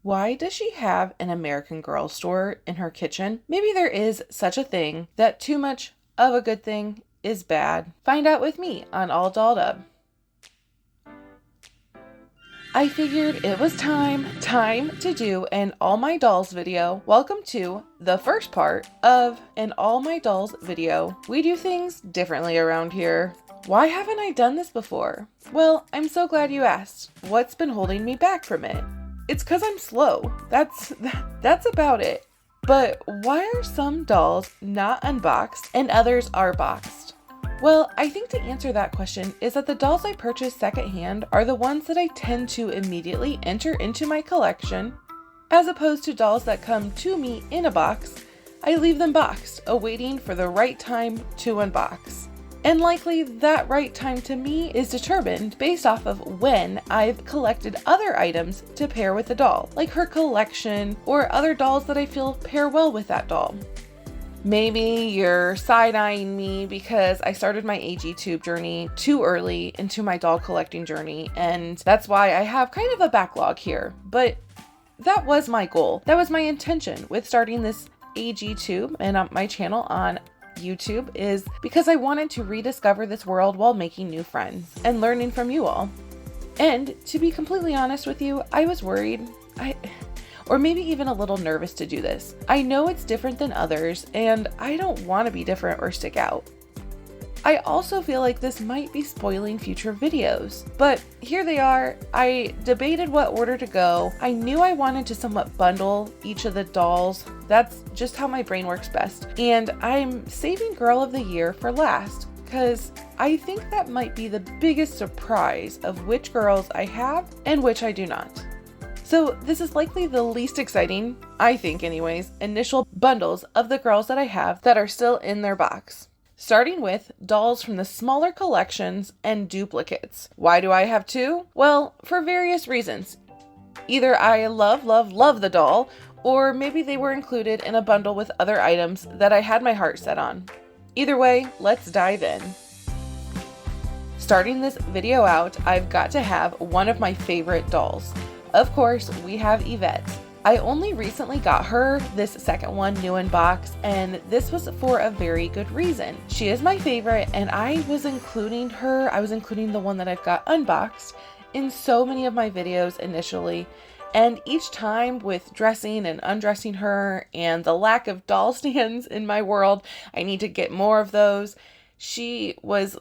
Why does she have an American Girl store in her kitchen? Maybe there is such a thing that too much of a good thing is bad. Find out with me on All Dolled Up. I figured it was time to do an All My Dolls video. Welcome to the first part of an All My Dolls video. We do things differently around here. Why haven't I done this before? Well, I'm so glad you asked. What's been holding me back from it? It's 'cause I'm slow. That's about it. But why are some dolls not unboxed and others are boxed? Well, I think to answer that question is that the dolls I purchase secondhand are the ones that I tend to immediately enter into my collection, as opposed to dolls that come to me in a box. I leave them boxed, awaiting for the right time to unbox. And likely that right time to me is determined based off of when I've collected other items to pair with the doll, like her collection or other dolls that I feel pair well with that doll. Maybe you're side-eyeing me because I started my AG-tube journey too early into my doll collecting journey, and that's why I have kind of a backlog here. But that was my goal. That was my intention with starting this AG-tube and my channel on YouTube, is because I wanted to rediscover this world while making new friends and learning from you all. And to be completely honest with you, I was worried, or maybe even a little nervous to do this. I know it's different than others, and I don't want to be different or stick out. I also feel like this might be spoiling future videos, but here they are. I debated what order to go. I knew I wanted to somewhat bundle each of the dolls. That's just how my brain works best. And I'm saving Girl of the Year for last, because I think that might be the biggest surprise of which girls I have and which I do not. So this is likely the least exciting, I think anyways, initial bundles of the girls that I have that are still in their box. Starting with dolls from the smaller collections and duplicates. Why do I have two? Well, for various reasons. Either I love the doll, or maybe they were included in a bundle with other items that I had my heart set on. Either way, let's dive in. Starting this video out, I've got to have one of my favorite dolls. Of course, we have Evette. I only recently got her this second one new in box, and this was for a very good reason. She is my favorite, and I was including the one that I've got unboxed in so many of my videos initially. And each time with dressing and undressing her and the lack of doll stands in my world, I need to get more of those. She was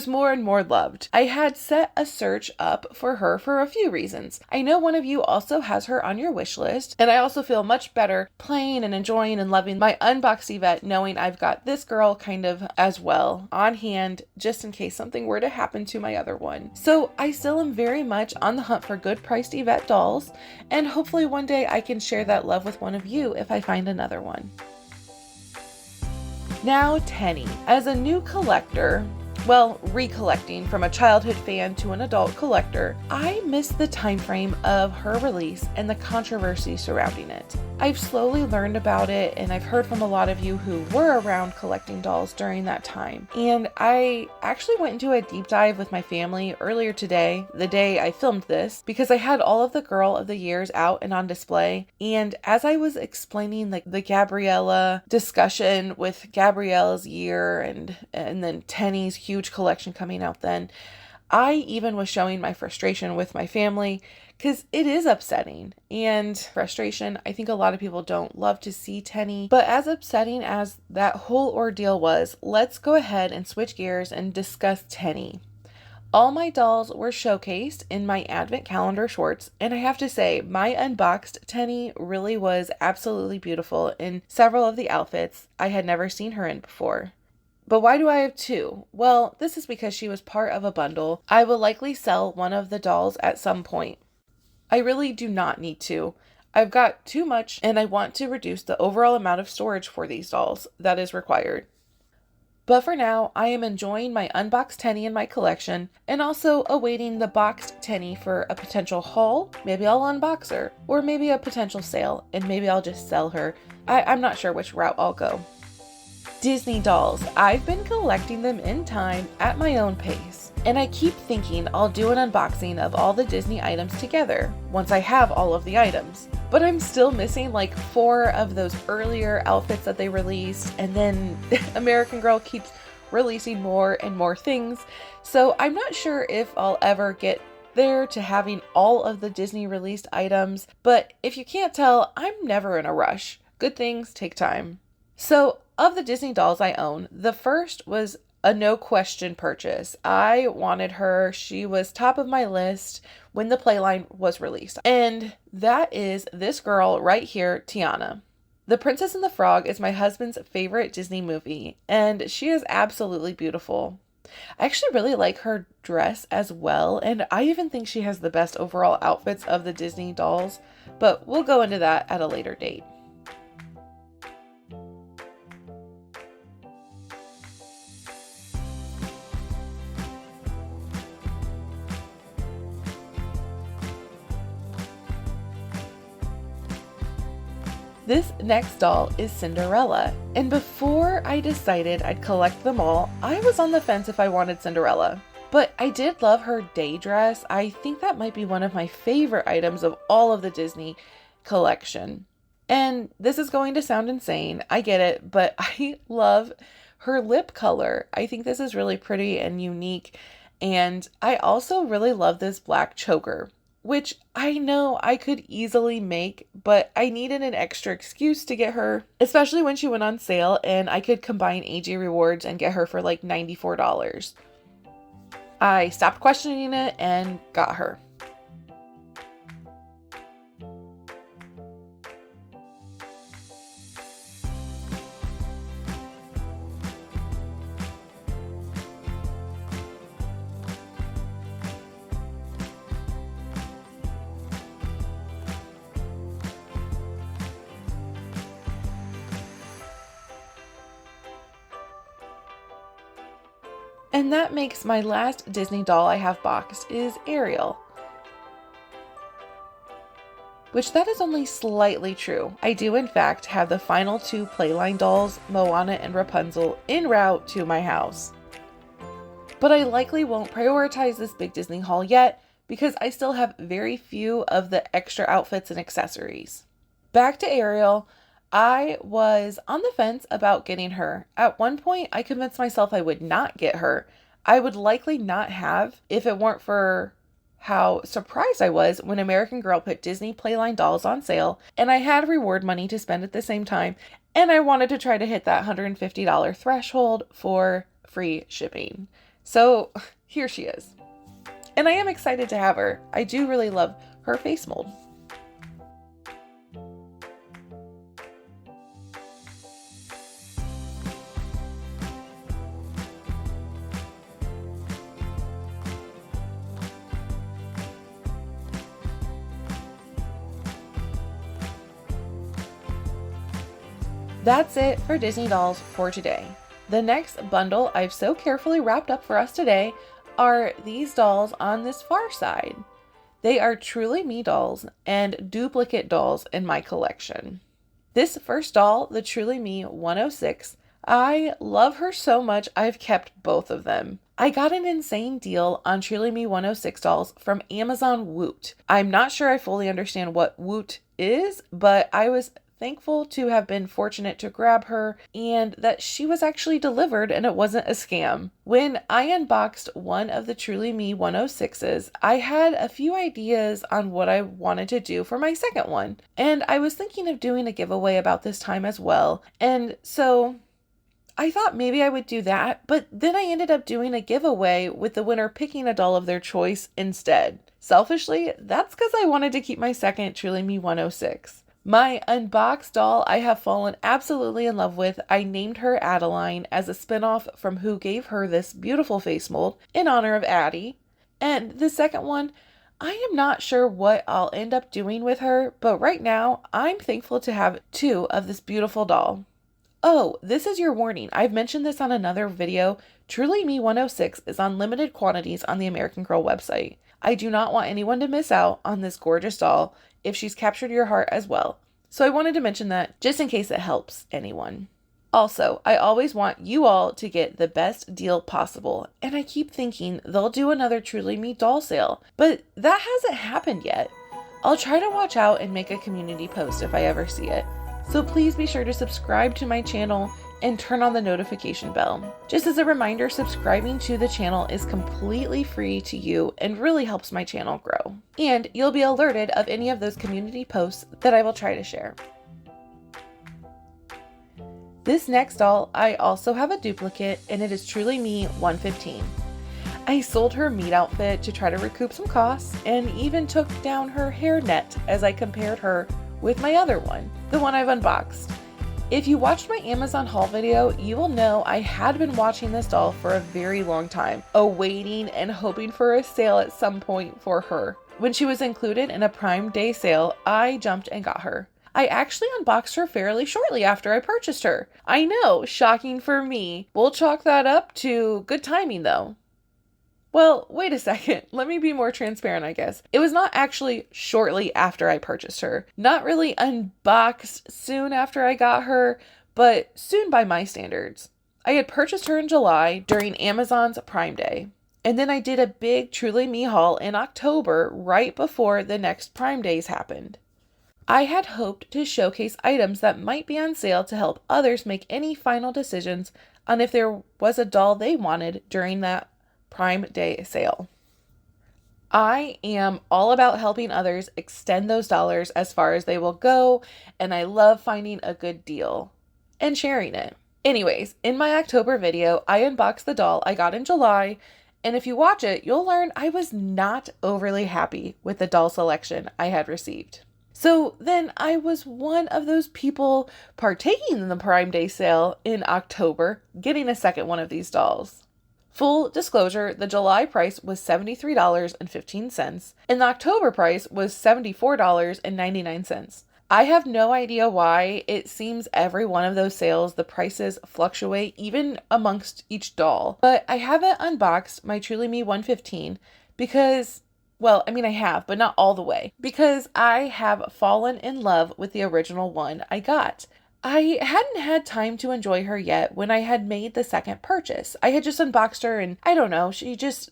more and more loved. I had set a search up for her for a few reasons. I know one of you also has her on your wish list, and I also feel much better playing and enjoying and loving my unboxed Evette, knowing I've got this girl kind of as well on hand, just in case something were to happen to my other one. So I still am very much on the hunt for good priced Evette dolls, and hopefully one day I can share that love with one of you if I find another one. Now Tenney. As a new collector, well, recollecting from a childhood fan to an adult collector, I missed the time frame of her release and the controversy surrounding it. I've slowly learned about it, and I've heard from a lot of you who were around collecting dolls during that time. And I actually went into a deep dive with my family earlier today, the day I filmed this, because I had all of the Girl of the Years out and on display. And as I was explaining the Gabriela discussion with Gabriela's year and then Tenney's huge collection coming out then, I even was showing my frustration with my family, because it is upsetting. And frustration, I think a lot of people don't love to see Tenney, but as upsetting as that whole ordeal was, let's go ahead and switch gears and discuss Tenney. All my dolls were showcased in my advent calendar shorts, and I have to say, my unboxed Tenney really was absolutely beautiful in several of the outfits I had never seen her in before. But why do I have two? Well, this is because she was part of a bundle. I will likely sell one of the dolls at some point. I really do not need to. I've got too much, and I want to reduce the overall amount of storage for these dolls that is required. But for now, I am enjoying my unboxed Tenney in my collection, and also awaiting the boxed Tenney for a potential haul. Maybe I'll unbox her, or maybe a potential sale, and maybe I'll just sell her. I'm not sure which route I'll go. Disney dolls. I've been collecting them in time at my own pace. And I keep thinking I'll do an unboxing of all the Disney items together once I have all of the items. But I'm still missing like 4 of those earlier outfits that they released, and then American Girl keeps releasing more and more things. So I'm not sure if I'll ever get there to having all of the Disney released items, but if you can't tell, I'm never in a rush. Good things take time. So of the Disney dolls I own, the first was a no question purchase. I wanted her. She was top of my list when the Playline was released. And that is this girl right here, Tiana. The Princess and the Frog is my husband's favorite Disney movie, and she is absolutely beautiful. I actually really like her dress as well, and I even think she has the best overall outfits of the Disney dolls, but we'll go into that at a later date. This next doll is Cinderella, and before I decided I'd collect them all, I was on the fence if I wanted Cinderella. But I did love her day dress. I think that might be one of my favorite items of all of the Disney collection. And this is going to sound insane, I get it, but I love her lip color. I think this is really pretty and unique, and I also really love this black choker, which I know I could easily make, but I needed an extra excuse to get her, especially when she went on sale and I could combine AG rewards and get her for like $94. I stopped questioning it and got her. And that makes my last Disney doll I have boxed is Ariel. Which that is only slightly true. I do in fact have the final 2 Playline dolls, Moana and Rapunzel, en route to my house. But I likely won't prioritize this big Disney haul yet because I still have very few of the extra outfits and accessories. Back to Ariel. I was on the fence about getting her. At one point, I convinced myself I would not get her. I would likely not have if it weren't for how surprised I was when American Girl put Disney Playline dolls on sale, and I had reward money to spend at the same time, and I wanted to try to hit that $150 threshold for free shipping. So here she is. And I am excited to have her. I do really love her face mold. That's it for Disney dolls for today. The next bundle I've so carefully wrapped up for us today are these dolls on this far side. They are Truly Me dolls and duplicate dolls in my collection. This first doll, the Truly Me 106, I love her so much I've kept both of them. I got an insane deal on Truly Me 106 dolls from Amazon Woot. I'm not sure I fully understand what Woot is, but I was thankful to have been fortunate to grab her and that she was actually delivered and it wasn't a scam. When I unboxed one of the Truly Me 106s, I had a few ideas on what I wanted to do for my second one. And I was thinking of doing a giveaway about this time as well. And so I thought maybe I would do that, but then I ended up doing a giveaway with the winner picking a doll of their choice instead. Selfishly, that's because I wanted to keep my second Truly Me 106. My unboxed doll I have fallen absolutely in love with. I named her Adeline as a spinoff from who gave her this beautiful face mold in honor of Addy. And the second one, I am not sure what I'll end up doing with her, but right now I'm thankful to have 2 of this beautiful doll. Oh, this is your warning. I've mentioned this on another video. Truly Me 106 is on limited quantities on the American Girl website. I do not want anyone to miss out on this gorgeous doll if she's captured your heart as well. So I wanted to mention that just in case it helps anyone. Also, I always want you all to get the best deal possible, and I keep thinking they'll do another Truly Me doll sale, but that hasn't happened yet. I'll try to watch out and make a community post if I ever see it, so please be sure to subscribe to my channel and turn on the notification bell. Just as a reminder, subscribing to the channel is completely free to you and really helps my channel grow. And you'll be alerted of any of those community posts that I will try to share. This next doll, I also have a duplicate, and it is Truly Me 115. I sold her meat outfit to try to recoup some costs and even took down her hairnet as I compared her with my other one, the one I've unboxed. If you watched my Amazon haul video, you will know I had been watching this doll for a very long time, awaiting and hoping for a sale at some point for her. When she was included in a Prime Day sale, I jumped and got her. I actually unboxed her fairly shortly after I purchased her. I know, shocking for me. We'll chalk that up to good timing though. Well, wait a second. Let me be more transparent, I guess. It was not actually shortly after I purchased her. Not really unboxed soon after I got her, but soon by my standards. I had purchased her in July during Amazon's Prime Day. And then I did a big Truly Me haul in October right before the next Prime Days happened. I had hoped to showcase items that might be on sale to help others make any final decisions on if there was a doll they wanted during that Prime Day sale. I am all about helping others extend those dollars as far as they will go, and I love finding a good deal and sharing it. Anyways, in my October video, I unboxed the doll I got in July, and if you watch it, you'll learn I was not overly happy with the doll selection I had received. So then I was one of those people partaking in the Prime Day sale in October, getting a second one of these dolls. Full disclosure, the July price was $73.15, and the October price was $74.99. I have no idea why. It seems every one of those sales, the prices fluctuate even amongst each doll. But I haven't unboxed my Truly Me 115 because, well, I mean, I have, but not all the way, because I have fallen in love with the original one I got. I hadn't had time to enjoy her yet when I had made the second purchase. I had just unboxed her and I don't know, she just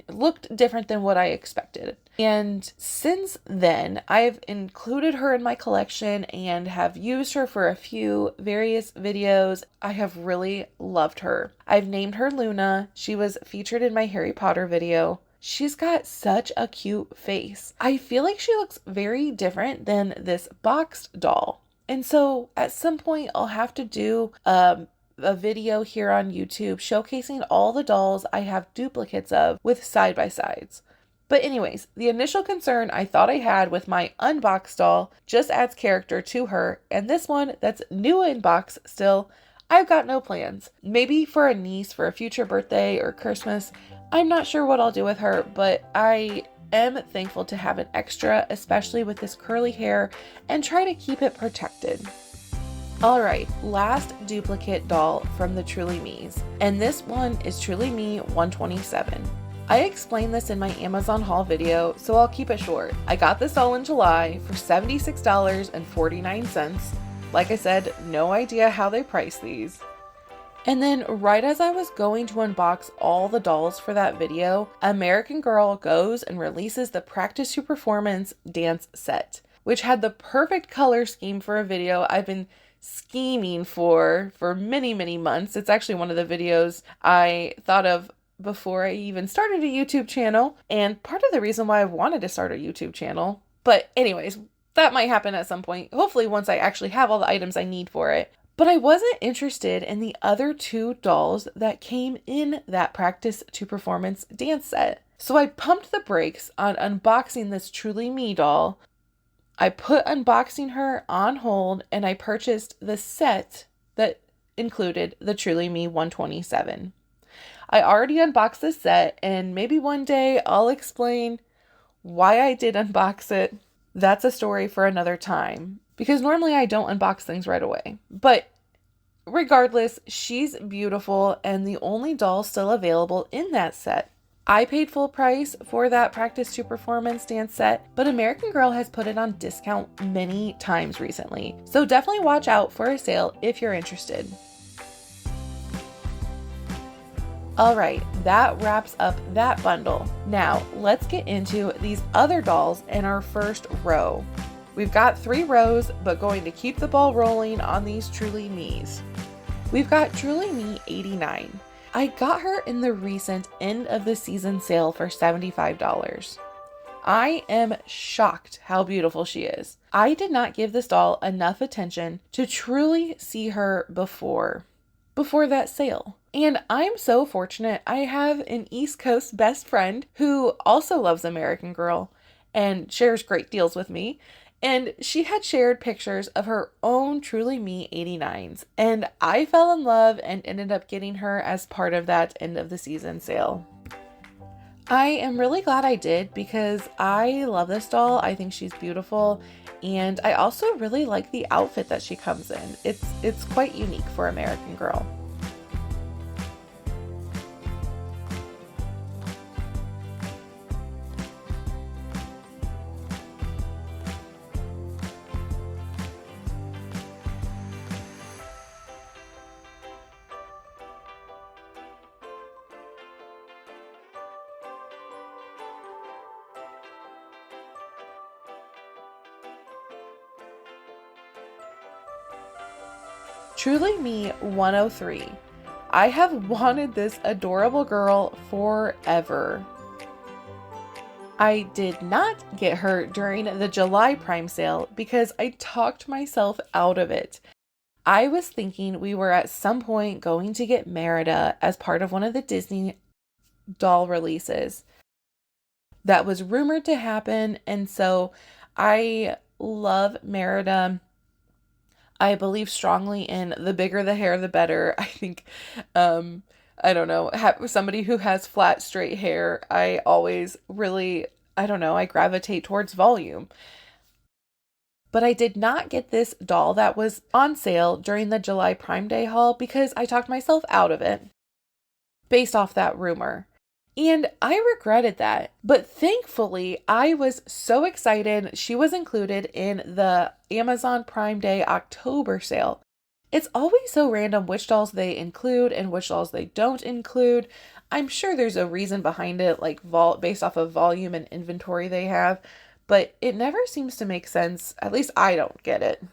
looked different than what I expected. And since then, I've included her in my collection and have used her for a few various videos. I have really loved her. I've named her Luna. She was featured in my Harry Potter video. She's got such a cute face. I feel like she looks very different than this boxed doll. And so at some point I'll have to do a video here on YouTube showcasing all the dolls I have duplicates of with side-by-sides. But anyways, the initial concern I thought I had with my unboxed doll just adds character to her, and this one that's new in box still, I've got no plans. Maybe for a niece for a future birthday or Christmas. I'm not sure what I'll do with her, but I am thankful to have an extra, especially with this curly hair, and try to keep it protected. Alright, last duplicate doll from the Truly Me's, and this one is Truly Me 127. I explained this in my Amazon haul video, so I'll keep it short. I got this doll in July for $76.49. Like I said, no idea how they price these. And then right as I was going to unbox all the dolls for that video, American Girl goes and releases the Practice to Performance dance set, which had the perfect color scheme for a video I've been scheming for many months. It's actually one of the videos I thought of before I even started a YouTube channel, and part of the reason why I wanted to start a YouTube channel. But anyways, that might happen at some point, hopefully once I actually have all the items I need for it. But I wasn't interested in the other two dolls that came in that Practice to Performance dance set. So I pumped the brakes on unboxing this Truly Me doll. I put unboxing her on hold and I purchased the set that included the Truly Me 127. I already unboxed this set, and maybe one day I'll explain why I did unbox it. That's a story for another time, because normally I don't unbox things right away. But regardless, she's beautiful and the only doll still available in that set. I paid full price for that Practice to Performance dance set, but American Girl has put it on discount many times recently. So definitely watch out for a sale if you're interested. Alright, that wraps up that bundle. Now, let's get into these other dolls in our first row. We've got 3 rows, but going to keep the ball rolling on these Truly Me's. We've got Truly Me 89. I got her in the recent end of the season sale for $75. I am shocked how beautiful she is. I did not give this doll enough attention to truly see her before that sale. And I'm so fortunate I have an East Coast best friend who also loves American Girl and shares great deals with me. And she had shared pictures of her own Truly Me 89s. And I fell in love and ended up getting her as part of that end of the season sale. I am really glad I did because I love this doll. I think she's beautiful. And I also really like the outfit that she comes in. It's quite unique for American Girl. Truly Me 103. I have wanted this adorable girl forever. I did not get her during the July Prime sale because I talked myself out of it. I was thinking we were at some point going to get Merida as part of one of the Disney doll releases. That was rumored to happen, and so I love Merida. I believe strongly in the bigger the hair, the better. I think, I don't know, somebody who has flat, straight hair, I always really, I gravitate towards volume. But I did not get this doll that was on sale during the July Prime Day haul because I talked myself out of it based off that rumor. And I regretted that. But thankfully, I was so excited she was included in the Amazon Prime Day October sale. It's always so random which dolls they include and which dolls they don't include. I'm sure there's a reason behind it, like based off of volume and inventory they have, but it never seems to make sense. At least I don't get it.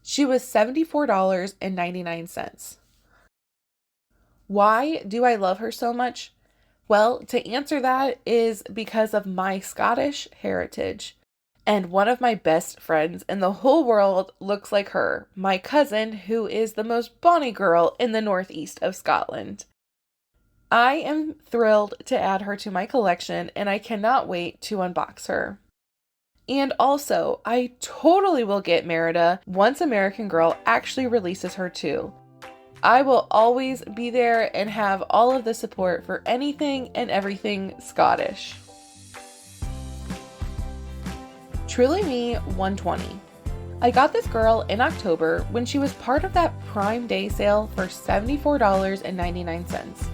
She was $74.99. Why do I love her so much? Well, to answer that is because of my Scottish heritage. And one of my best friends in the whole world looks like her, my cousin, who is the most bonny girl in the northeast of Scotland. I am thrilled to add her to my collection, and I cannot wait to unbox her. And also, I totally will get Merida once American Girl actually releases her too. I will always be there and have all of the support for anything and everything Scottish. Truly Me 120. I got this girl in October when she was part of that Prime Day sale for $74.99.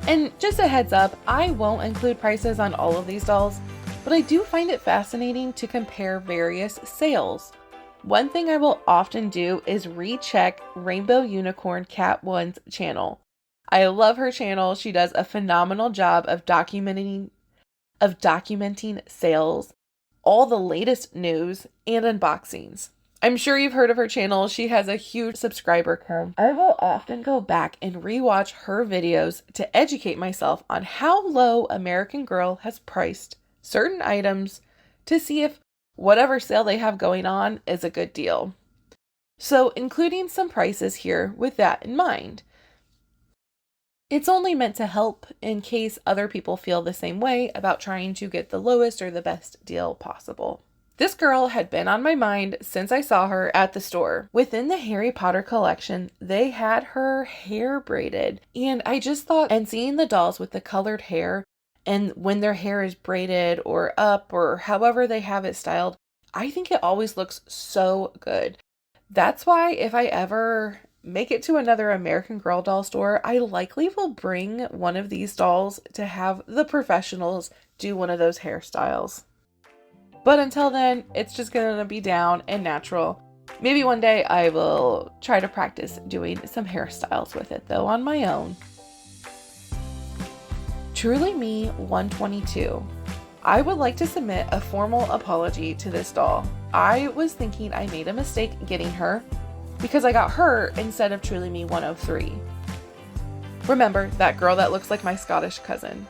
And just a heads up, I won't include prices on all of these dolls, but I do find it fascinating to compare various sales. One thing I will often do is recheck Rainbow Unicorn Cat One's channel. I love her channel. She does a phenomenal job of documenting sales, all the latest news, and unboxings. I'm sure you've heard of her channel. She has a huge subscriber count. I will often go back and rewatch her videos to educate myself on how low American Girl has priced certain items to see if whatever sale they have going on is a good deal. So including some prices here with that in mind. It's only meant to help in case other people feel the same way about trying to get the lowest or the best deal possible. This girl had been on my mind since I saw her at the store. Within the Harry Potter collection, they had her hair braided, and I just thought, and seeing the dolls with the colored hair, and when their hair is braided or up or however they have it styled, I think it always looks so good. That's why if I ever make it to another American Girl doll store, I likely will bring one of these dolls to have the professionals do one of those hairstyles. But until then, it's just going to be down and natural. Maybe one day I will try to practice doing some hairstyles with it though on my own. Truly Me 122. I would like to submit a formal apology to this doll. I was thinking I made a mistake getting her because I got her instead of Truly Me 103. Remember, that girl that looks like my Scottish cousin.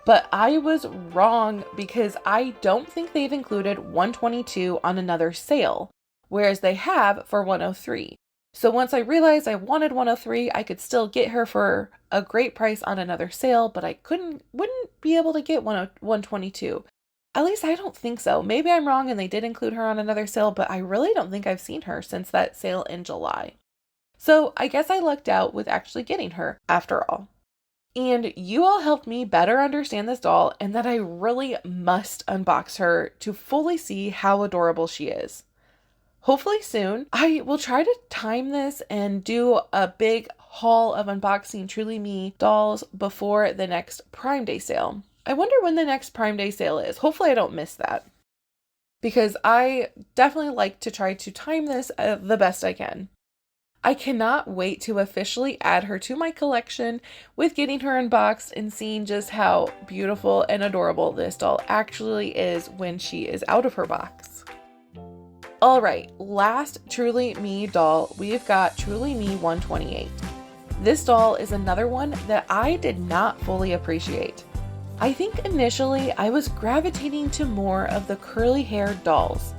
But I was wrong because I don't think they've included 122 on another sale, whereas they have for 103. So once I realized I wanted 103, I could still get her for a great price on another sale, but I wouldn't be able to get 122. At least I don't think so. Maybe I'm wrong and they did include her on another sale, but I really don't think I've seen her since that sale in July. So I guess I lucked out with actually getting her after all. And you all helped me better understand this doll and that I really must unbox her to fully see how adorable she is. Hopefully soon. I will try to time this and do a big haul of unboxing Truly Me dolls before the next Prime Day sale. I wonder when the next Prime Day sale is. Hopefully I don't miss that, because I definitely like to try to time this the best I can. I cannot wait to officially add her to my collection with getting her unboxed and seeing just how beautiful and adorable this doll actually is when she is out of her box. Alright, last Truly Me doll, we've got Truly Me 128. This doll is another one that I did not fully appreciate. I think initially I was gravitating to more of the curly haired dolls.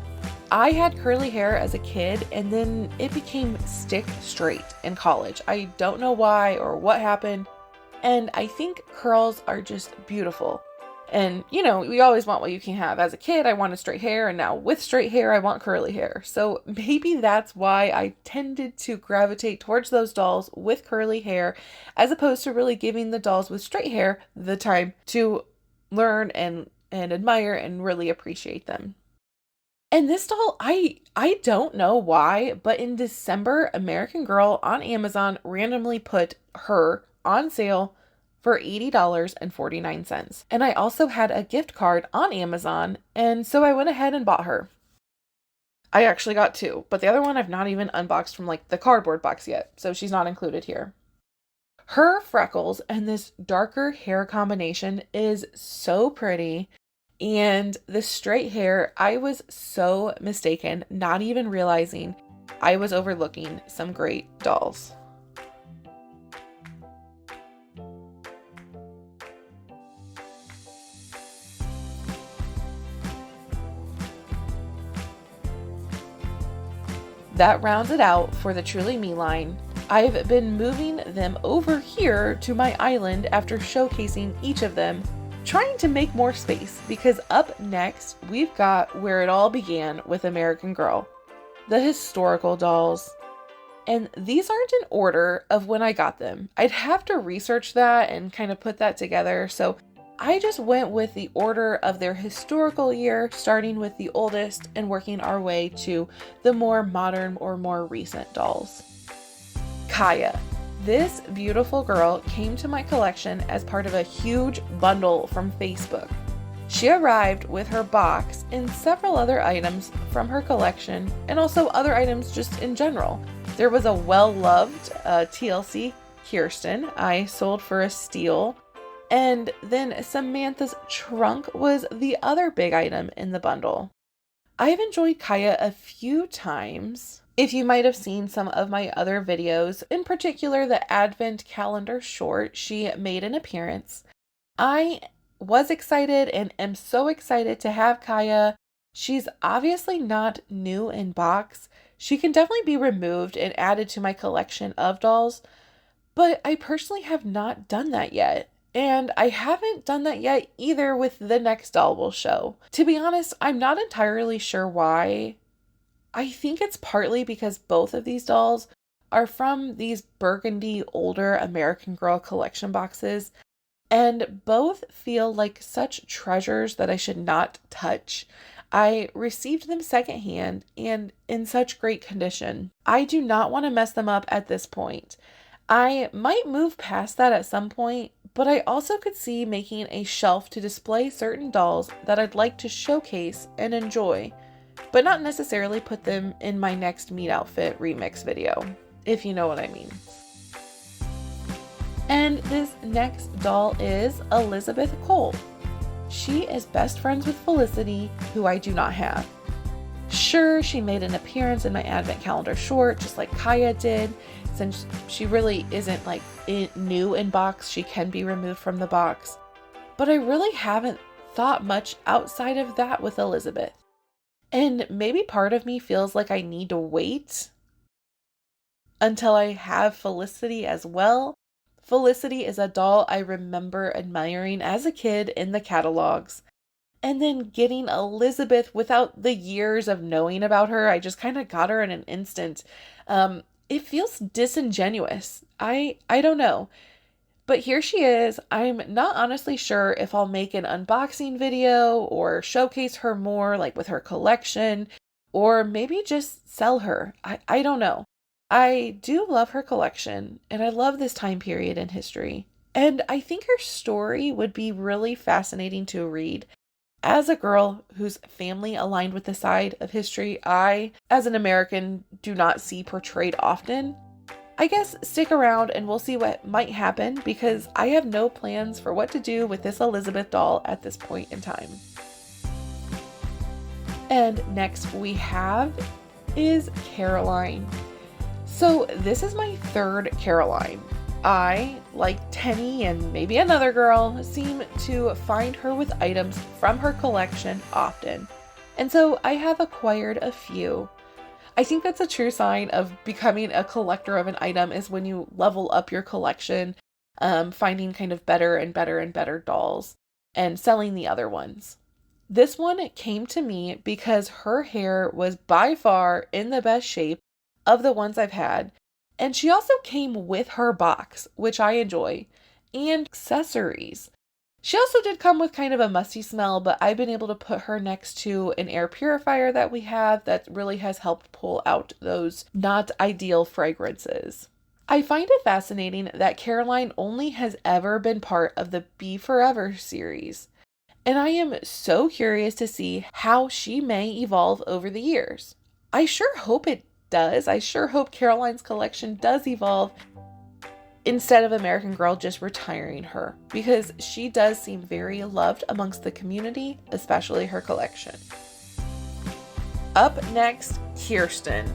I had curly hair as a kid and then it became stick straight in college. I don't know why or what happened, and I think curls are just beautiful. And, you know, we always want what you can have. As a kid, I wanted straight hair, and now with straight hair, I want curly hair. So maybe that's why I tended to gravitate towards those dolls with curly hair, as opposed to really giving the dolls with straight hair the time to learn and admire and really appreciate them. And this doll, I don't know why, but in December, American Girl on Amazon randomly put her on sale for $80.49. And I also had a gift card on Amazon, and so I went ahead and bought her. I actually got two, but the other one I've not even unboxed from like the cardboard box yet, so she's not included here. Her freckles and this darker hair combination is so pretty, and the straight hair, I was so mistaken, not even realizing I was overlooking some great dolls. That rounds it out for the Truly Me line. I've been moving them over here to my island after showcasing each of them, trying to make more space, because up next we've got where it all began with American Girl, the historical dolls. And these aren't in order of when I got them. I'd have to research that and kind of put that together, so I just went with the order of their historical year, starting with the oldest and working our way to the more modern or more recent dolls. Kaya. This beautiful girl came to my collection as part of a huge bundle from Facebook. She arrived with her box and several other items from her collection, and also other items just in general. There was a well-loved TLC Kirsten I sold for a steal. And then Samantha's trunk was the other big item in the bundle. I've enjoyed Kaya a few times. If you might have seen some of my other videos, in particular the Advent calendar short, she made an appearance. I was excited and am so excited to have Kaya. She's obviously not new in box. She can definitely be removed and added to my collection of dolls, but I personally have not done that yet. And I haven't done that yet either with the next doll we'll show. To be honest, I'm not entirely sure why. I think it's partly because both of these dolls are from these burgundy older American Girl collection boxes, and both feel like such treasures that I should not touch. I received them secondhand and in such great condition. I do not want to mess them up at this point. I might move past that at some point, but I also could see making a shelf to display certain dolls that I'd like to showcase and enjoy, but not necessarily put them in my next meat outfit remix video, if you know what I mean. And this next doll is Elizabeth Cole. She is best friends with Felicity, who I do not have. Sure, she made an appearance in my advent calendar short, just like Kaya did. Since she really isn't like new in box, she can be removed from the box. But I really haven't thought much outside of that with Elizabeth. And maybe part of me feels like I need to wait until I have Felicity as well. Felicity is a doll I remember admiring as a kid in the catalogs. And then getting Elizabeth without the years of knowing about her, I just kind of got her in an instant. It feels disingenuous. I don't know. But here she is. I'm not honestly sure if I'll make an unboxing video or showcase her more, like with her collection, or maybe just sell her. I don't know. I do love her collection, and I love this time period in history. And I think her story would be really fascinating to read. As a girl whose family aligned with the side of history I, as an American, do not see portrayed often, I guess stick around and we'll see what might happen, because I have no plans for what to do with this Elizabeth doll at this point in time. And next we have is Caroline. So this is my third Caroline. I, like Tenney and maybe another girl, seem to find her with items from her collection often. And so I have acquired a few. I think that's a true sign of becoming a collector of an item, is when you level up your collection, finding kind of better and better and better dolls and selling the other ones. This one came to me because her hair was by far in the best shape of the ones I've had. And she also came with her box, which I enjoy, and accessories. She also did come with kind of a musty smell, but I've been able to put her next to an air purifier that we have that really has helped pull out those not ideal fragrances. I find it fascinating that Caroline only has ever been part of the Be Forever series. And I am so curious to see how she may evolve over the years. I sure hope it does. I sure hope Caroline's collection does evolve instead of American Girl just retiring her, because she does seem very loved amongst the community, especially her collection. Up next, Kirsten.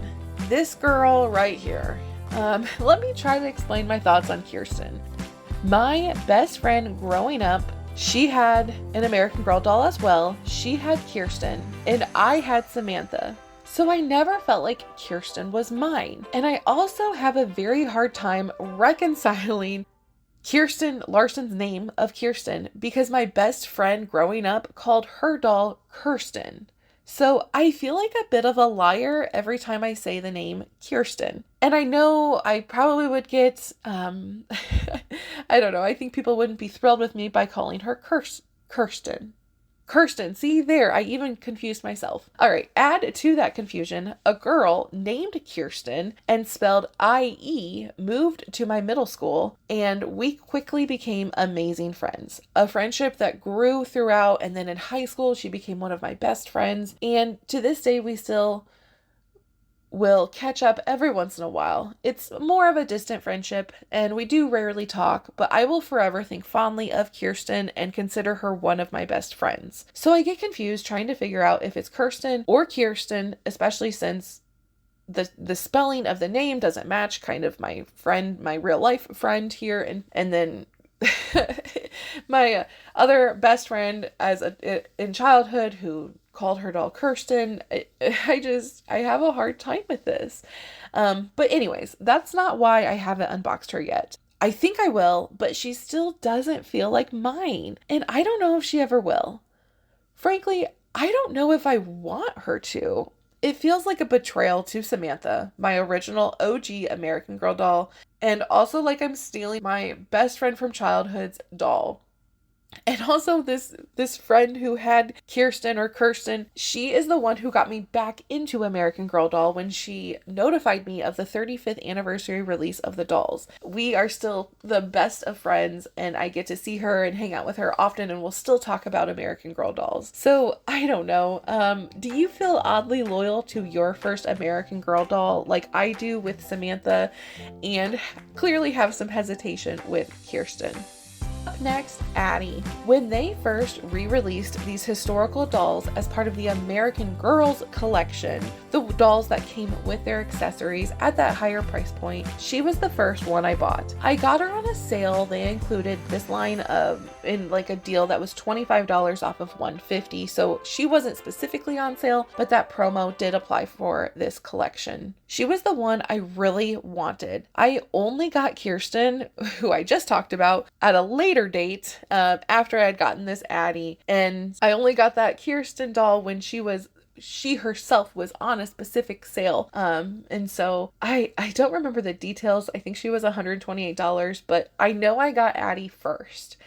This girl right here. Let me try to explain my thoughts on Kirsten. My best friend growing up, she had an American Girl doll as well. She had Kirsten, and I had Samantha. So I never felt like Kirsten was mine. And I also have a very hard time reconciling Kirsten Larson's name of Kirsten, because my best friend growing up called her doll Kirsten. So I feel like a bit of a liar every time I say the name Kirsten. And I know I probably would get, I don't know, I think people wouldn't be thrilled with me by calling her Kirsten. Kirsten, see there, I even confused myself. All right, add to that confusion, a girl named Kirsten and spelled I-E moved to my middle school, and we quickly became amazing friends. A friendship that grew throughout, and then in high school, she became one of my best friends, and to this day, we still will catch up every once in a while. It's more of a distant friendship, and we do rarely talk, but I will forever think fondly of Kirsten and consider her one of my best friends. So I get confused trying to figure out if it's Kirsten or Kirsten, especially since the spelling of the name doesn't match kind of my friend, my real life friend here, and then my other best friend in childhood who called her doll Kirsten. I have a hard time with this. But anyways, that's not why I haven't unboxed her yet. I think I will, but she still doesn't feel like mine. And I don't know if she ever will. Frankly, I don't know if I want her to. It feels like a betrayal to Samantha, my original OG American Girl doll, and also like I'm stealing my best friend from childhood's doll. And also this friend who had Kirsten, she is the one who got me back into American Girl doll when she notified me of the 35th anniversary release of the dolls. We are still the best of friends, and I get to see her and hang out with her often, and we'll still talk about American Girl dolls. So I don't know. Do you feel oddly loyal to your first American Girl doll like I do with Samantha, and clearly have some hesitation with Kirsten? Up next, Addy. When they first re-released these historical dolls as part of the American Girls collection, the dolls that came with their accessories at that higher price point, she was the first one I bought. I got her on a sale. They included this line in like a deal that was $25 off of $150, so she wasn't specifically on sale, but that promo did apply for this collection. She was the one I really wanted. I only got Kirsten, who I just talked about, at a later date after I had gotten this Addy, and I only got that Kirsten doll when she herself was on a specific sale. And so I don't remember the details. I think she was $128, but I know I got Addy first.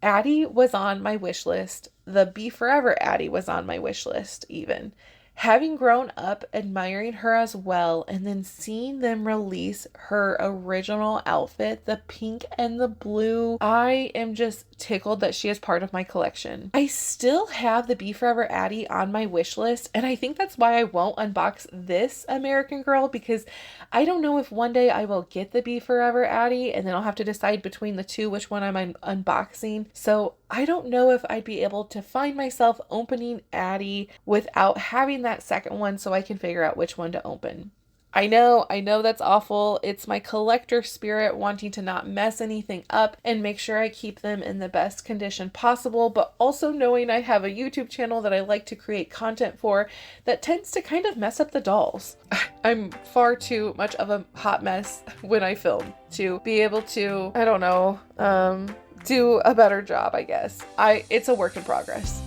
Addy was on my wish list. The Be Forever Addy was on my wish list even. Having grown up admiring her as well, and then seeing them release her original outfit, the pink and the blue, I am just tickled that she is part of my collection. I still have the Be Forever Addy on my wish list, and I think that's why I won't unbox this American Girl, because I don't know if one day I will get the Be Forever Addy, and then I'll have to decide between the two which one I'm unboxing. So I don't know if I'd be able to find myself opening Addy without having that second one so I can figure out which one to open. I know that's awful. It's my collector spirit wanting to not mess anything up and make sure I keep them in the best condition possible, but also knowing I have a YouTube channel that I like to create content for that tends to kind of mess up the dolls. I'm far too much of a hot mess when I film to be able to, I don't know, do a better job, I guess. It's a work in progress.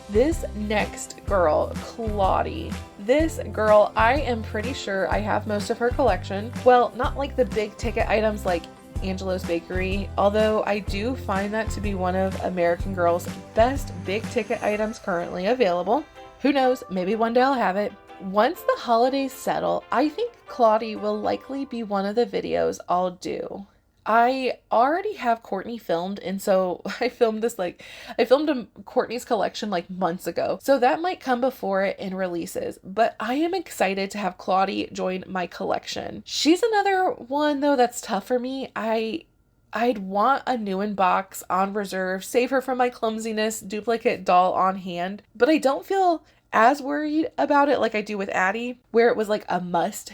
This next girl, Claudie. This girl, I am pretty sure I have most of her collection. Well, not like the big ticket items like Angelo's Bakery, although I do find that to be one of American Girl's best big ticket items currently available. Who knows, maybe one day I'll have it. Once the holidays settle, I think Claudie will likely be one of the videos I'll do. I already have Courtney filmed, and so I filmed Courtney's collection like months ago, so that might come before it in releases, but I am excited to have Claudie join my collection. She's another one though that's tough for me. I'd want a new in-box on reserve, save her from my clumsiness, duplicate doll on hand, but I don't feel as worried about it like I do with Addy, where it was like a must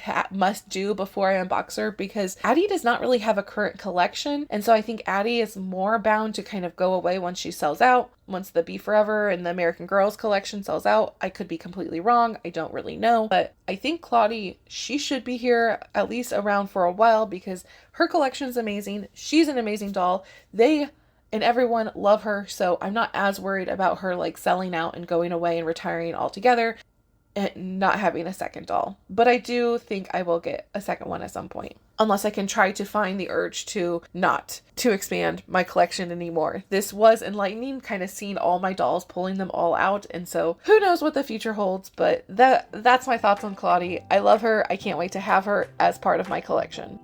do before I unbox her, because Addy does not really have a current collection, and so I think Addy is more bound to kind of go away once she sells out. Once the Be Forever and the American Girls collection sells out. I could be completely wrong. I don't really know, but I think Claudie, she should be here at least around for a while because her collection is amazing. She's an amazing doll. They and everyone love her, so I'm not as worried about her like selling out and going away and retiring altogether and not having a second doll. But I do think I will get a second one at some point, unless I can try to find the urge to not to expand my collection anymore. This was enlightening, kind of seeing all my dolls, pulling them all out, and so who knows what the future holds, but that's my thoughts on Claudie. I love her. I can't wait to have her as part of my collection.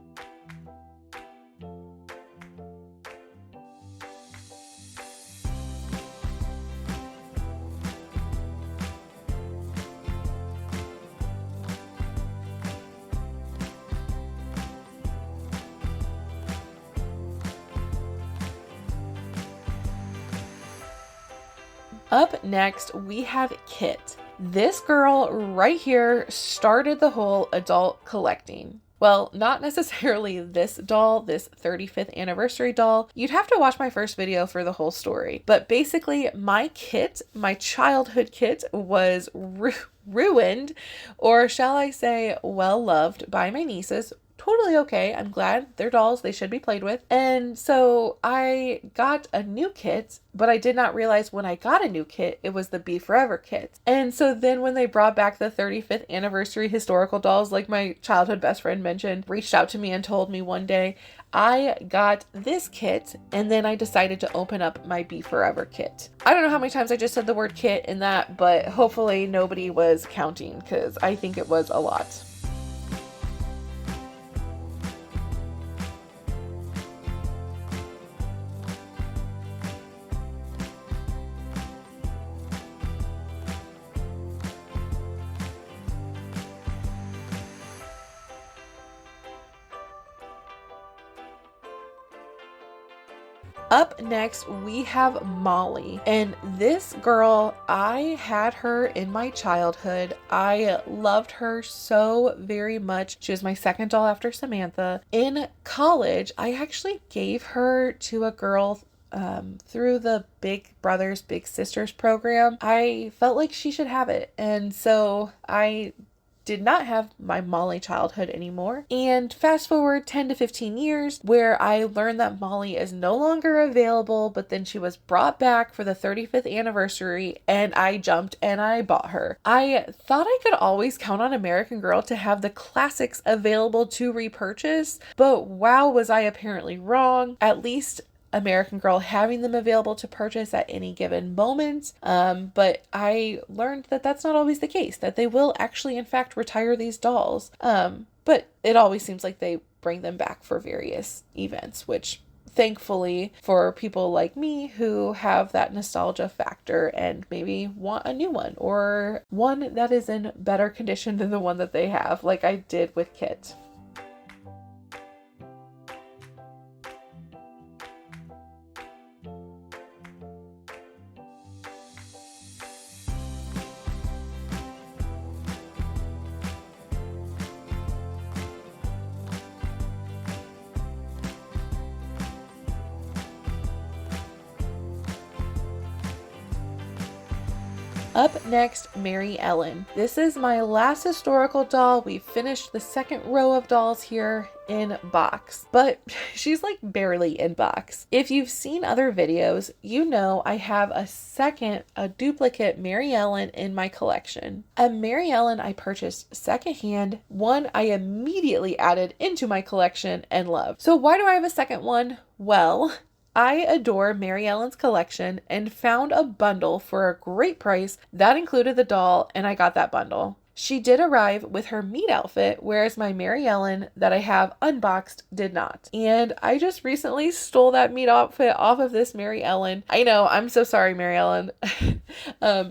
Up next, we have Kit. This girl right here started the whole adult collecting. Well, not necessarily this doll, this 35th anniversary doll. You'd have to watch my first video for the whole story. But basically, my Kit, my childhood Kit, was ruined, or shall I say, well loved by my nieces totally okay. I'm glad they're dolls. They should be played with. And so I got a new kit, but I did not realize when I got a new kit, it was the Be Forever kit. And so then when they brought back the 35th anniversary historical dolls, like my childhood best friend mentioned, reached out to me and told me one day, I got this kit, and then I decided to open up my Be Forever kit. I don't know how many times I just said the word kit in that, but hopefully nobody was counting, because I think it was a lot. Up next, we have Molly, and this girl, I had her in my childhood. I loved her so very much. She was my second doll after Samantha. In college, I actually gave her to a girl through the Big Brothers Big Sisters program. I felt like she should have it, and so I did not have my Molly childhood anymore. And fast forward 10 to 15 years, where I learned that Molly is no longer available, but then she was brought back for the 35th anniversary, and I jumped and I bought her. I thought I could always count on American Girl to have the classics available to repurchase, but wow, was I apparently wrong. At least American Girl having them available to purchase at any given moment. But I learned that that's not always the case, that they will actually in fact retire these dolls. But it always seems like they bring them back for various events, which thankfully for people like me who have that nostalgia factor and maybe want a new one or one that is in better condition than the one that they have, like I did with Kit. Up next, Maryellen. This is my last historical doll. We finished the second row of dolls here in box, but she's like barely in box. If you've seen other videos, you know I have a duplicate Maryellen in my collection. A Maryellen I purchased secondhand, one I immediately added into my collection and love. So why do I have a second one? Well, I adore Maryellen's collection and found a bundle for a great price that included the doll, and I got that bundle. She did arrive with her meat outfit, whereas my Maryellen that I have unboxed did not. And I just recently stole that meat outfit off of this Maryellen. I know, I'm so sorry, Maryellen.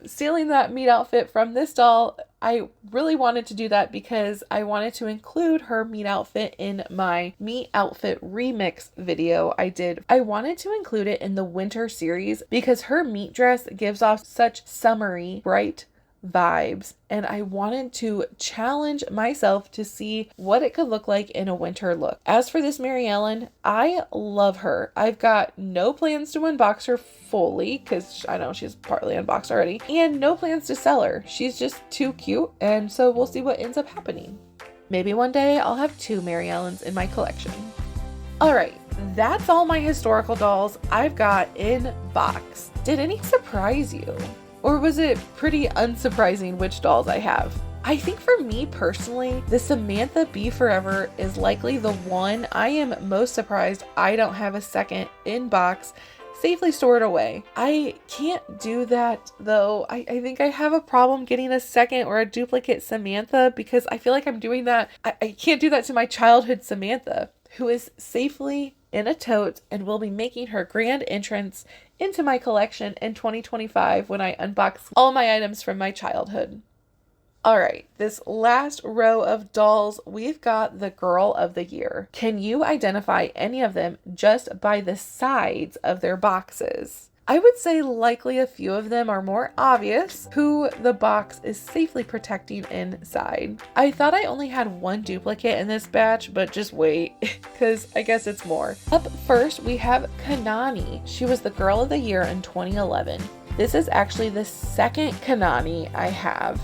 Stealing that meat outfit from this doll, I really wanted to do that because I wanted to include her meat outfit in my meat outfit remix video I did. I wanted to include it in the winter series because her meat dress gives off such summery, bright vibes, and I wanted to challenge myself to see what it could look like in a winter look. As for this Maryellen, I love her. I've got no plans to unbox her fully because I know she's partly unboxed already, and no plans to sell her. She's just too cute, and so we'll see what ends up happening. Maybe one day I'll have 2 Maryellens in my collection. Alright, that's all my historical dolls I've got in box. Did any surprise you? Or was it pretty unsurprising which dolls I have? I think for me personally, the Samantha Be Forever is likely the one I am most surprised I don't have a second in box safely stored away. I can't do that though. I think I have a problem getting a second or a duplicate Samantha because I feel like I'm doing that. I can't do that to my childhood Samantha, who is safely in a tote and will be making her grand entrance into my collection in 2025 when I unbox all my items from my childhood. Alright, this last row of dolls, we've got the Girl of the Year. Can you identify any of them just by the sides of their boxes? I would say likely a few of them are more obvious who the box is safely protecting inside. I thought I only had one duplicate in this batch, but just wait, because I guess it's more. Up first, we have Kanani. She was the Girl of the Year in 2011. This is actually the second Kanani I have.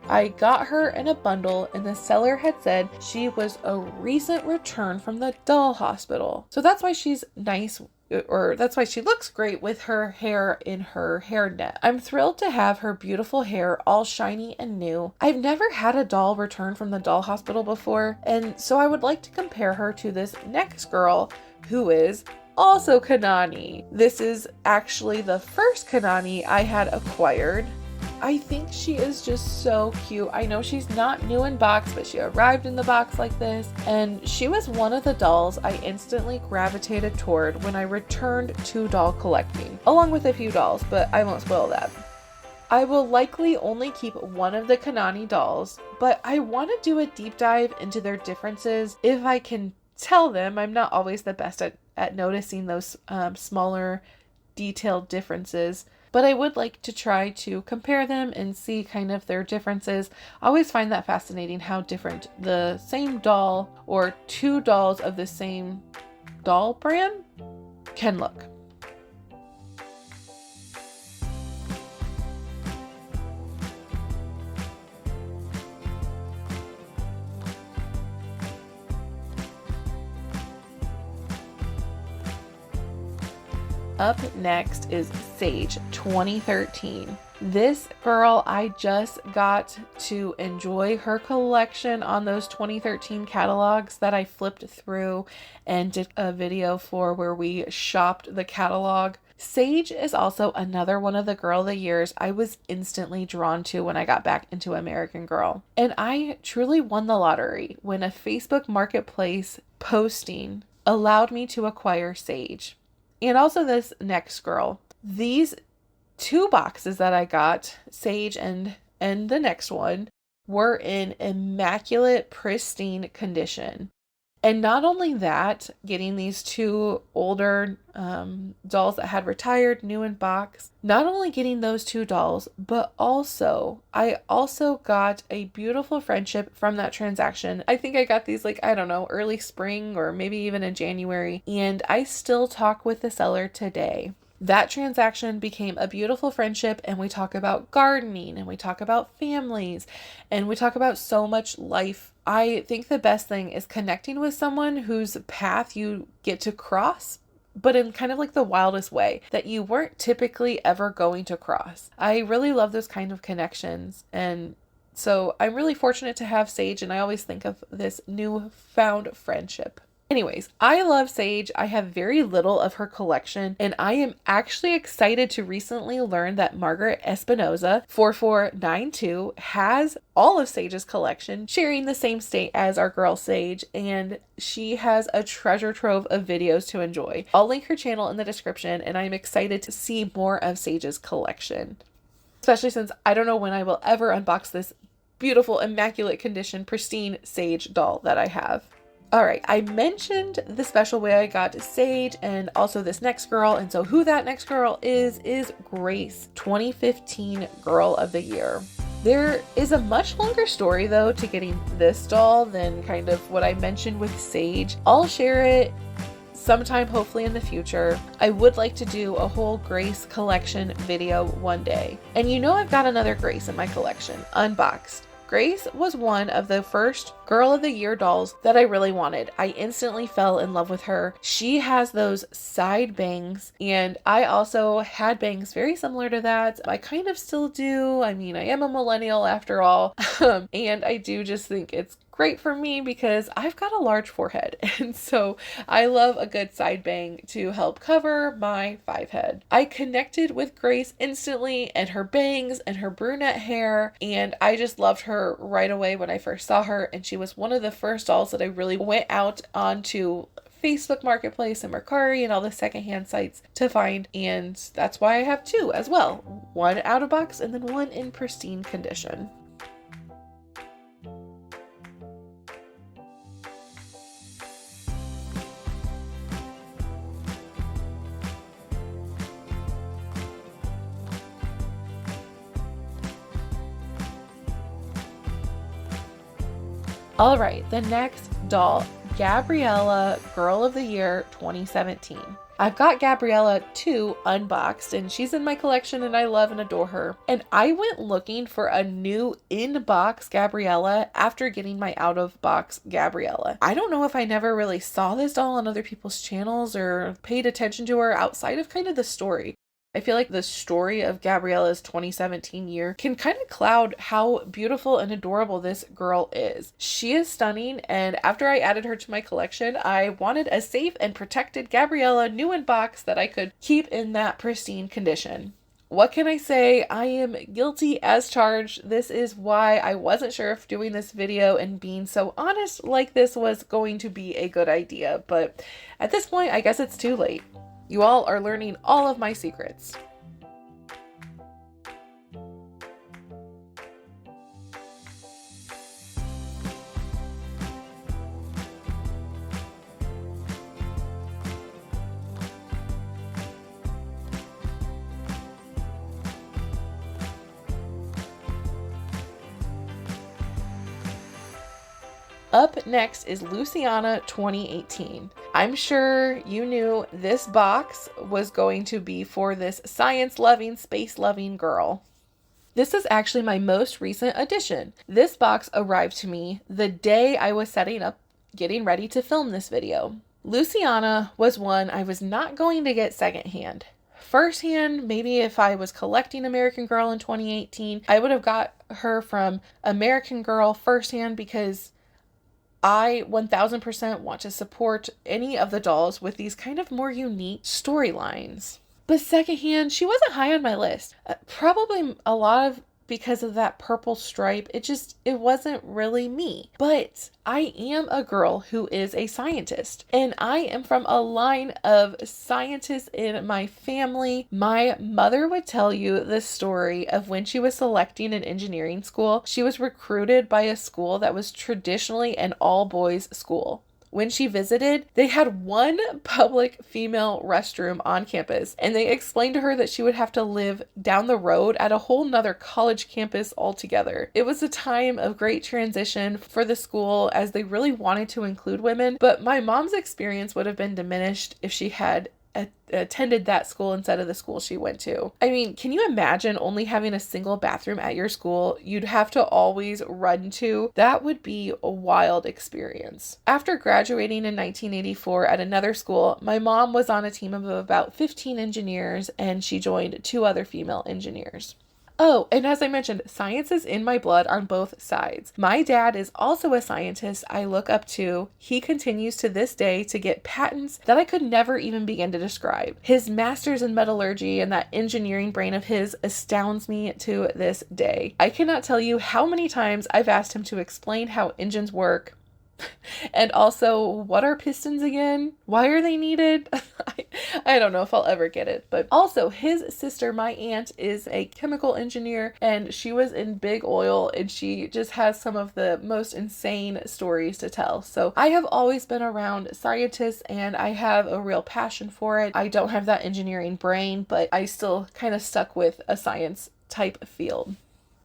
I got her in a bundle and the seller had said she was a recent return from the doll hospital. So that's why she's nice, or that's why she looks great with her hair in her hairnet. I'm thrilled to have her beautiful hair all shiny and new. I've never had a doll return from the doll hospital before, and so I would like to compare her to this next girl who is also Kanani. This is actually the first Kanani I had acquired. I think she is just so cute. I know she's not new in box, but she arrived in the box like this, and she was one of the dolls I instantly gravitated toward when I returned to doll collecting, along with a few dolls, but I won't spoil that. I will likely only keep one of the Kanani dolls, but I want to do a deep dive into their differences if I can tell them. I'm not always the best at noticing those smaller detailed differences, but I would like to try to compare them and see kind of their differences. I always find that fascinating how different the same doll or two dolls of the same doll brand can look. Up next is Saige 2013. This girl, I just got to enjoy her collection on those 2013 catalogs that I flipped through and did a video for where we shopped the catalog. Saige is also another one of the Girl of the Years I was instantly drawn to when I got back into American Girl. And I truly won the lottery when a Facebook Marketplace posting allowed me to acquire Saige. And also this next girl. These two boxes that I got, Saige and the next one, were in immaculate, pristine condition. And not only that, getting these two older dolls that had retired, new in box, not only getting those two dolls, but also, I also got a beautiful friendship from that transaction. I think I got these early spring or maybe even in January, and I still talk with the seller today. That transaction became a beautiful friendship, and we talk about gardening, and we talk about families, and we talk about so much life. I think the best thing is connecting with someone whose path you get to cross, but in kind of like the wildest way that you weren't typically ever going to cross. I really love those kind of connections, and so I'm really fortunate to have Saige, and I always think of this newfound friendship. Anyways, I love Saige. I have very little of her collection, and I am actually excited to recently learn that Margaret Espinoza 4492 has all of Saige's collection, sharing the same state as our girl Saige, and she has a treasure trove of videos to enjoy. I'll link her channel in the description, and I'm excited to see more of Saige's collection, especially since I don't know when I will ever unbox this beautiful, immaculate condition, pristine Saige doll that I have. Alright, I mentioned the special way I got Saige and also this next girl, and so who that next girl is Grace, 2015 Girl of the Year. There is a much longer story though to getting this doll than kind of what I mentioned with Saige. I'll share it sometime hopefully in the future. I would like to do a whole Grace collection video one day. And you know I've got another Grace in my collection, unboxed. Grace was one of the first Girl of the Year dolls that I really wanted. I instantly fell in love with her. She has those side bangs, and I also had bangs very similar to that. I kind of still do. I mean, I am a millennial after all, and I do just think it's great for me because I've got a large forehead, and so I love a good side bang to help cover my 5 head. I connected with Grace instantly, and her bangs and her brunette hair, and I just loved her right away when I first saw her, and she was one of the first dolls that I really went out onto Facebook Marketplace and Mercari and all the secondhand sites to find, and that's why I have 2 as well. One out of box and then one in pristine condition. All right, the next doll Gabriela Girl of the Year 2017. I've got Gabriela 2 unboxed, and she's in my collection and I love and adore her. And I went looking for a new in-box Gabriela after getting my out-of-box Gabriela. I don't know if I never really saw this doll on other people's channels or paid attention to her outside of kind of the story. I feel like the story of Gabriela's 2017 year can kind of cloud how beautiful and adorable this girl is. She is stunning, and after I added her to my collection, I wanted a safe and protected Gabriela new in box that I could keep in that pristine condition. What can I say? I am guilty as charged. This is why I wasn't sure if doing this video and being so honest like this was going to be a good idea, but at this point, I guess it's too late. You all are learning all of my secrets. Up next is Luciana 2018. I'm sure you knew this box was going to be for this science-loving, space-loving girl. This is actually my most recent addition. This box arrived to me the day I was setting up, getting ready to film this video. Luciana was one I was not going to get secondhand. Firsthand, maybe if I was collecting American Girl in 2018, I would have got her from American Girl firsthand because I 1000% want to support any of the dolls with these kind of more unique storylines. But secondhand, she wasn't high on my list. Probably a lot of because of that purple stripe. It wasn't really me. But I am a girl who is a scientist, and I am from a line of scientists in my family. My mother would tell you the story of when she was selecting an engineering school. She was recruited by a school that was traditionally an all-boys school. When she visited, they had one public female restroom on campus, and they explained to her that she would have to live down the road at a whole nother college campus altogether. It was a time of great transition for the school as they really wanted to include women, but my mom's experience would have been diminished if she had attended that school instead of the school she went to. I mean, can you imagine only having a single bathroom at your school you'd have to always run to? That would be a wild experience. After graduating in 1984 at another school, my mom was on a team of about 15 engineers, and she joined 2 other female engineers. Oh, and as I mentioned, science is in my blood on both sides. My dad is also a scientist I look up to. He continues to this day to get patents that I could never even begin to describe. His master's in metallurgy and that engineering brain of his astounds me to this day. I cannot tell you how many times I've asked him to explain how engines work. And also, what are pistons again? Why are they needed? I don't know if I'll ever get it. But also, his sister, my aunt, is a chemical engineer, and she was in big oil, and she just has some of the most insane stories to tell. So I have always been around scientists, and I have a real passion for it. I don't have that engineering brain, but I still kind of stuck with a science type field.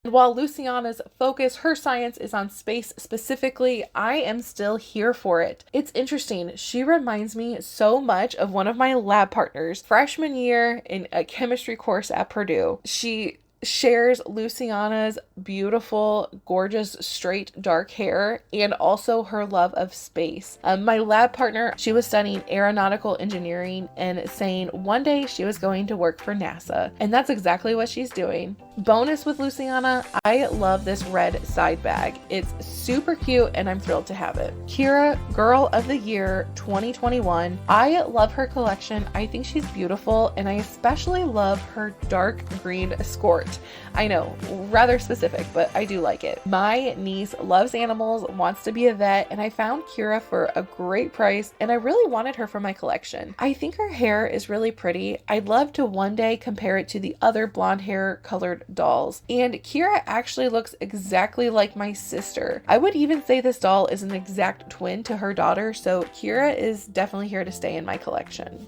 And while Luciana's focus, her science is on space specifically, I am still here for it. It's interesting. She reminds me so much of one of my lab partners freshman year in a chemistry course at Purdue. She shares Luciana's beautiful, gorgeous, straight, dark hair and also her love of space. My lab partner, she was studying aeronautical engineering and saying one day she was going to work for NASA. And that's exactly what she's doing. Bonus with Luciana, I love this red side bag. It's super cute and I'm thrilled to have it. Kira, Girl of the Year 2021. I love her collection. I think she's beautiful and I especially love her dark green skirt. I know, rather specific, but I do like it. My niece loves animals, wants to be a vet, and I found Kira for a great price, and I really wanted her for my collection. I think her hair is really pretty. I'd love to one day compare it to the other blonde hair colored dolls. And Kira actually looks exactly like my sister. I would even say this doll is an exact twin to her daughter, so Kira is definitely here to stay in my collection.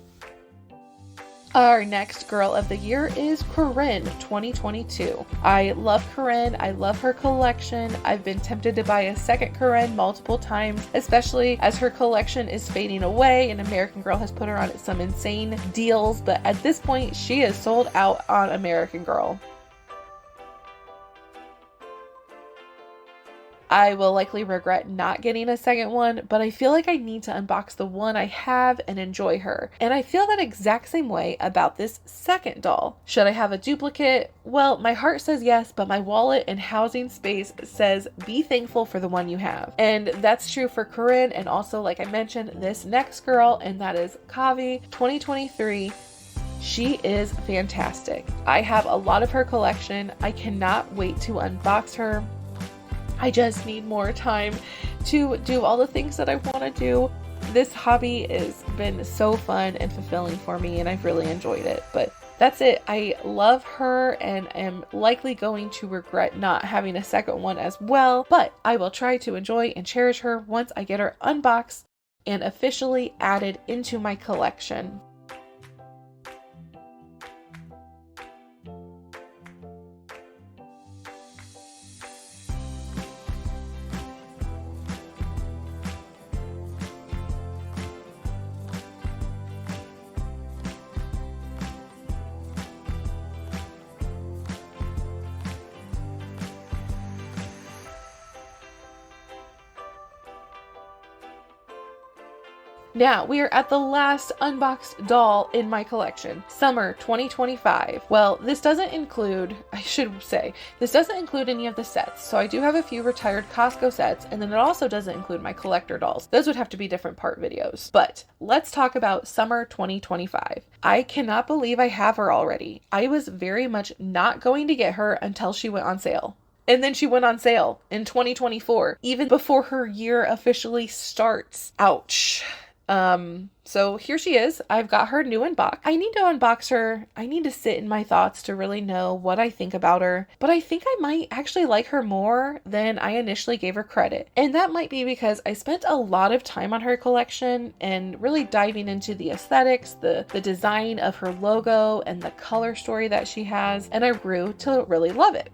Our next girl of the year is Corrine 2022. I love Corrine. I love her collection. I've been tempted to buy a second Corrine multiple times, especially as her collection is fading away and American Girl has put her on some insane deals. But at this point, she is sold out on American Girl. I will likely regret not getting a second one, but I feel like I need to unbox the one I have and enjoy her. And I feel that exact same way about this second doll. Should I have a duplicate? Well, my heart says yes, but my wallet and housing space says be thankful for the one you have. And that's true for Corrine, and also, like I mentioned, this next girl, and that is Kavi 2023. She is fantastic. I have a lot of her collection. I cannot wait to unbox her. I just need more time to do all the things that I want to do. This hobby has been so fun and fulfilling for me, and I've really enjoyed it. But that's it. I love her and am likely going to regret not having a second one as well, but I will try to enjoy and cherish her once I get her unboxed and officially added into my collection. Now, we are at the last unboxed doll in my collection, Summer 2025. Well, this doesn't include, this doesn't include any of the sets. So I do have a few retired Costco sets, and then it also doesn't include my collector dolls. Those would have to be different part videos. But let's talk about Summer 2025. I cannot believe I have her already. I was very much not going to get her until she went on sale. And then she went on sale in 2024, even before her year officially starts. Ouch. So here she is. I've got her new in box. I need to unbox her. I need to sit in my thoughts to really know what I think about her, but I think I might actually like her more than I initially gave her credit. And that might be because I spent a lot of time on her collection and really diving into the aesthetics, the design of her logo, and the color story that she has, and I grew to really love it.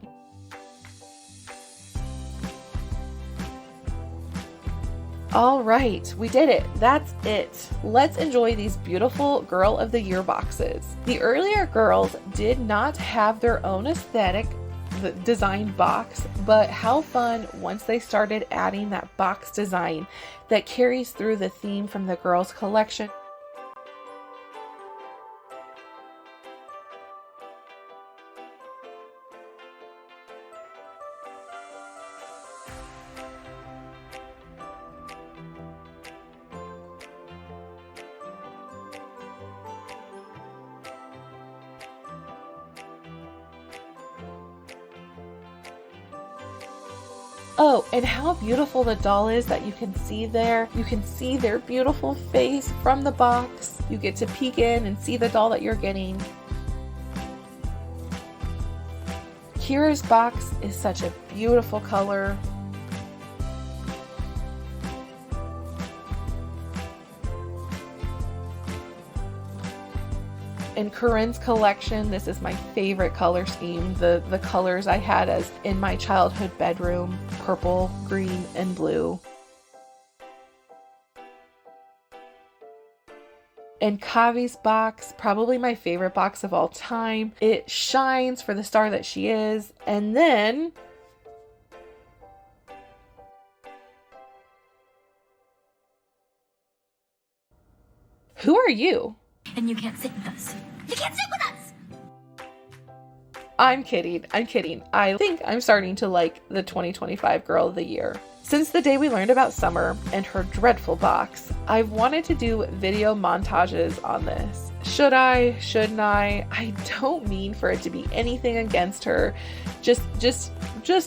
All right, we did it. That's it. Let's enjoy these beautiful Girl of the Year boxes. The earlier girls did not have their own aesthetic designed box, but how fun once they started adding that box design that carries through the theme from the girls' collection. Oh, and how beautiful the doll is that you can see there. You can see their beautiful face from the box. You get to peek in and see the doll that you're getting. Kira's box is such a beautiful color. In Corrine's collection, this is my favorite color scheme. The colors I had as in my childhood bedroom: purple, green, and blue. In Kavi's box, probably my favorite box of all time. It shines for the star that she is. And then who are you? And you can't sit with us. You can't sit with us! I'm kidding. I think I'm starting to like the 2025 Girl of the Year. Since the day we learned about Summer and her dreadful box, I've wanted to do video montages on this. Should I? Shouldn't I? I don't mean for it to be anything against her. Just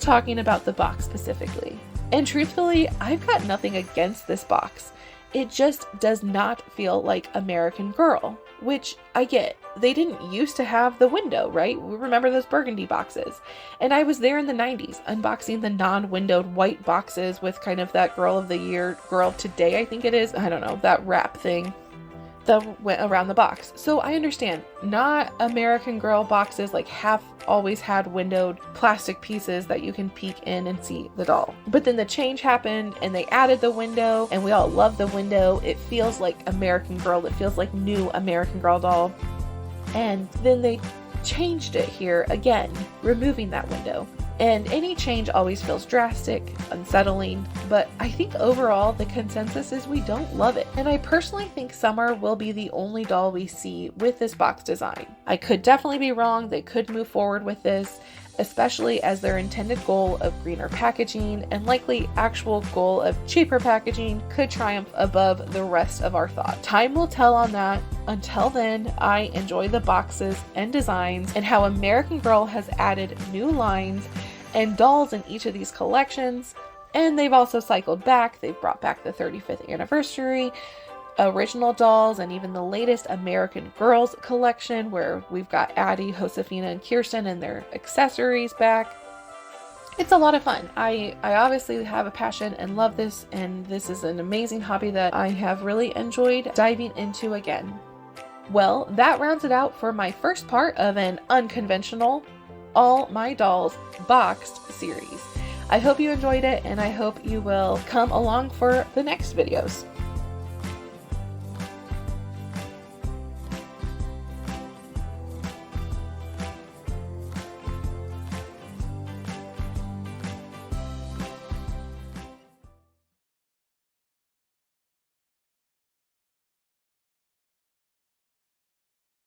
talking about the box specifically. And truthfully, I've got nothing against this box. It just does not feel like American Girl, which I get. They didn't used to have the window, right? We remember those burgundy boxes. And I was there in the 90s unboxing the non-windowed white boxes with kind of that Girl of the Year, Girl of Today, I think it is. I don't know, that wrap thing. that went around the box. So I understand not American Girl boxes like have always had windowed plastic pieces that you can peek in and see the doll. But then the change happened and they added the window and we all love the window. It feels like American Girl. It feels like new American Girl doll. And then they changed it here again, removing that window. And any change always feels drastic, unsettling, but I think overall the consensus is we don't love it. And I personally think Summer will be the only doll we see with this box design. I could definitely be wrong. They could move forward with this, especially as their intended goal of greener packaging and likely actual goal of cheaper packaging could triumph above the rest of our thought. Time will tell on that. Until then, I enjoy the boxes and designs and how American Girl has added new lines and dolls in each of these collections. And they've also cycled back. They've brought back the 35th anniversary original dolls and even the latest American Girls collection where we've got Addy, Josefina, and Kirsten and their accessories back. It's a lot of fun. I obviously have a passion and love this, and this is an amazing hobby that I have really enjoyed diving into again. Well, that rounds it out for my first part of an unconventional All My Dolls boxed series. I hope you enjoyed it, and I hope you will come along for the next videos.